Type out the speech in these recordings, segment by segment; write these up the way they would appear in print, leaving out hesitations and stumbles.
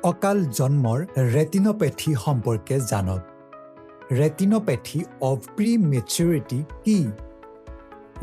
অকাল জন্মৰ ৰেটিনোপেথী সম্পৰ্কে জানক। ৰেটিনোপেথী অৱ প্ৰি-মেচুৰিটি কি?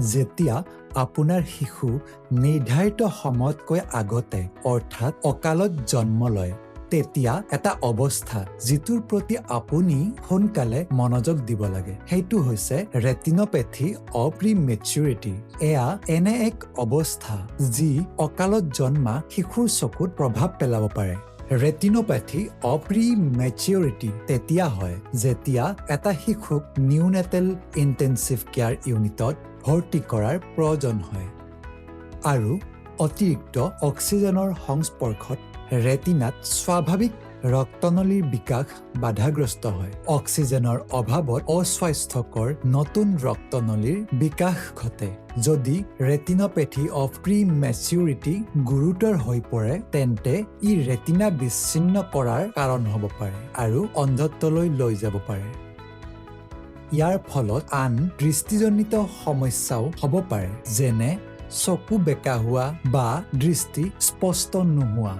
যেতিয়া আপোনাৰ শিশু নিৰ্ধাৰিত সময়তকৈ আগতে অৰ্থাৎ অকালত জন্ম লয়, তেতিয়া এটা অৱস্থা যিটোৰ প্ৰতি আপুনি সোনকালে মনোযোগ দিব লাগে, সেইটো হৈছে ৰেটিনোপেথী অৱ প্ৰি-মেচুৰিটি। এয়া এনে এক অৱস্থা যি অকালত জন্মা শিশুৰ চকুত প্ৰভাৱ পেলাব পাৰে। ৰেটিনোপেথী অৱ প্ৰি-মেচুৰিটি তেতিয়া হয় যেতিয়া এটা শিশুক নিউনেটেল ইণ্টেনচিভ কেয়াৰ ইউনিটত ভৰ্তি কৰাৰ প্ৰয়োজন হয় আৰু অতিৰিক্ত অক্সিজেনৰ সংস্পৰ্শত ৰেটিনাত স্বাভাৱিক ৰক্তনলীৰ বিকাশ বাধাগ্ৰস্ত হয়। অক্সিজেনৰ অভাৱত অস্বাস্থ্যকৰ নতুন ৰক্তনলীৰ বিকাশ ঘটে। যদি ৰেটিনোপেথী অৱ প্ৰি-মেচুৰিটি গুৰুতৰ হৈ পৰে, তেন্তে ই ৰেটিনা বিচ্ছিন্ন কৰাৰ কাৰণ হ'ব পাৰে আৰু অন্ধত্বলৈ লৈ যাব পাৰে। ইয়াৰ ফলত আন দৃষ্টিজনিত সমস্যাও হ'ব পাৰে, যেনে চকু বেকা হোৱা বা দৃষ্টি স্পষ্ট নোহোৱা।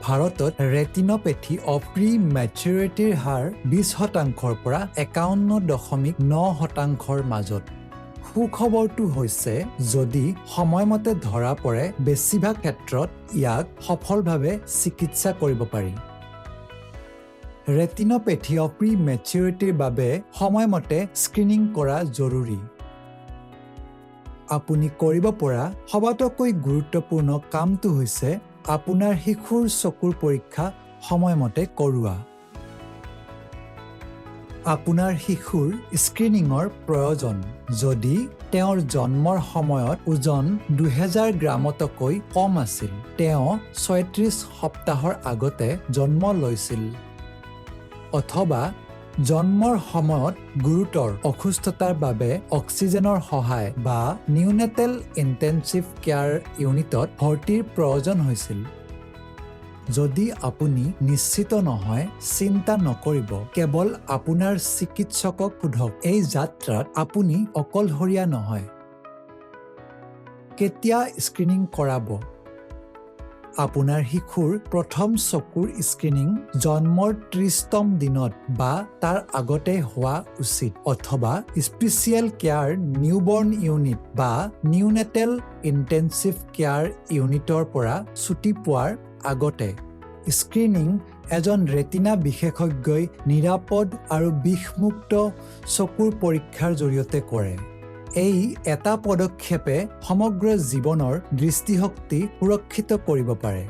ভাৰতত ৰেটিনোপেথী অৱ প্ৰি-মেচুৰিটিৰ হাৰ 20% পৰা 51.9% মাজত। সুখবৰটো হৈছে, যদি সময়মতে ধৰা পৰে, বেছিভাগ ক্ষেত্ৰত ইয়াক সফলভাৱে চিকিৎসা কৰিব পাৰি। ৰেটিনোপেথী অৱ প্ৰি-মেচুৰিটিৰ বাবে সময়মতে স্ক্ৰিনিং কৰা জৰুৰী। আপুনি কৰিব পৰা সবাতোকৈ গুৰুত্বপূৰ্ণ কামটো হৈছে আপোনাৰ শিশুৰ চকুৰ পৰীক্ষা সময়মতে কৰোৱা। আপোনাৰ শিশুৰ স্ক্ৰিনিঙৰ প্ৰয়োজন যদি তেওঁৰ জন্মৰ সময়ত ওজন 2000 গ্ৰামতকৈ কম আছিল, তেওঁ 36 সপ্তাহৰ আগতে জন্ম লৈছিল, অথবা জন্মৰ সময়ত গুৰুতৰ অসুস্থতাৰ বাবে অক্সিজেনৰ সহায় বা নিউনেটেল ইণ্টেনচিভ কেয়াৰ ইউনিটত ভৰ্তিৰ প্ৰয়োজন হৈছিল। যদি আপুনি নিশ্চিত নহয়, চিন্তা নকৰিব, কেৱল আপোনাৰ চিকিৎসকক সোধক। এই যাত্ৰাত আপুনি অকলশৰীয়া নহয়। কেতিয়া স্ক্ৰিনিং কৰাব? আপোনাৰ শিশুৰ প্ৰথম চকুৰ স্ক্ৰিনিং জন্মৰ 30তম দিনত বা তাৰ আগতে হোৱা উচিত, অথবা স্পেচিয়েল কেয়াৰ নিউবৰ্ণ ইউনিট বা নিউনেটেল ইণ্টেনচিভ কেয়াৰ ইউনিটৰ পৰা ছুটি পোৱাৰ আগতে। স্ক্ৰিনিং এজন ৰেটিনা বিশেষজ্ঞই নিৰাপদ আৰু বিষমুক্ত চকুৰ পৰীক্ষাৰ জৰিয়তে কৰে। এই এটা পদক্ষেপে সমগ্ৰ জীৱনৰ দৃষ্টিশক্তি সুৰক্ষিত কৰিব পাৰে।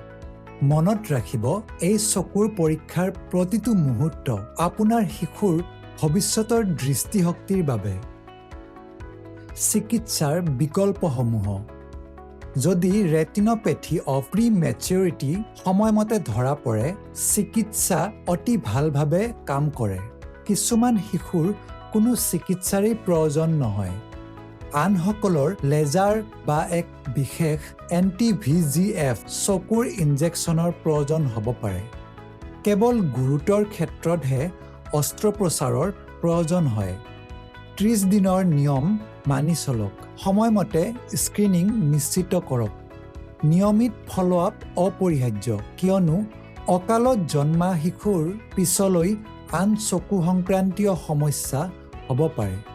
মনত ৰাখিব, এই চকুৰ পৰীক্ষাৰ প্ৰতিটো মুহূৰ্ত আপোনাৰ শিশুৰ ভৱিষ্যতৰ দৃষ্টিশক্তিৰ বাবে। চিকিৎসাৰ বিকল্পসমূহ। যদি ৰেটিনোপেথী অৱ প্ৰি-মেচুৰিটি সময়মতে ধৰা পৰে, চিকিৎসা অতি ভালভাৱে কাম কৰে। কিছুমান শিশুৰ কোনো চিকিৎসাৰেই প্ৰয়োজন নহয়। আনসকলৰ লেজাৰ বা এক বিশেষ এন্টি-VEGF চকুৰ ইনজেকশ্যনৰ প্ৰয়োজন হ'ব পাৰে। কেৱল গুৰুতৰ ক্ষেত্ৰতহে অস্ত্ৰোপচাৰৰ প্ৰয়োজন হয়। 30 দিনৰ নিয়ম মানি চলক। সময়মতে স্ক্ৰিনিং নিশ্চিত কৰক। নিয়মিত ফ'ল'-আপ অপৰিহাৰ্য, কিয়নো অকালত জন্মা শিশুৰ পিছলৈ আন চকু সংক্ৰান্তীয় সমস্যা হ'ব পাৰে।